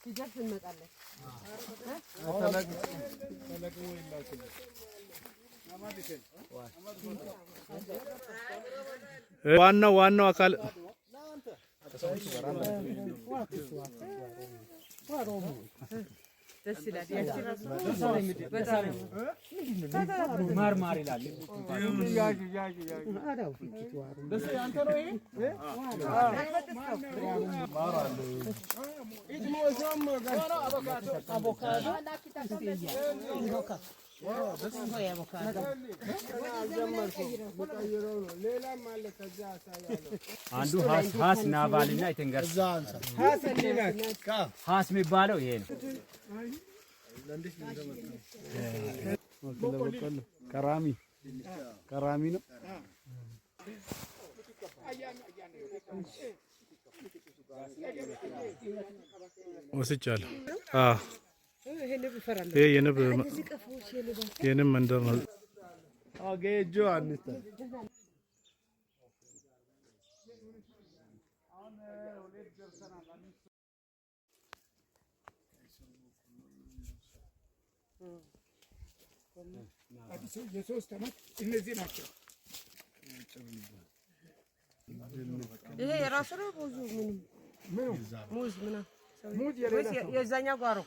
ሲደርስ እንመጣለን። ዋናው አካል ደስ ይላል። ማርማር ይላል። አንዱ ሀስ ናባልና ይተንገር ሀስ የሚባለው ይሄ ነው። ከራሚ ነው። ወስቻለሁ። ይሄ የንብ መንደር ነው። አገጆ አንተ የሶስት ዓመት እነዚህ ናቸው። ይሄ የራሱ ነው። ሙዝ የዛኛው ጋሮ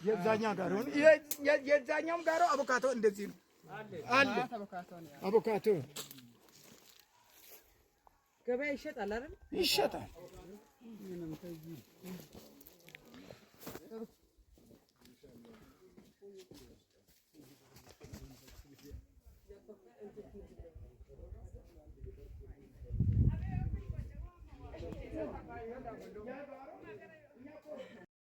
የዛኛውም ጋሮ አቮካዶ እንደዚህ ነው አለ። አቮካዶ ገበያ ይሸጣል አይደል? ይሸጣል።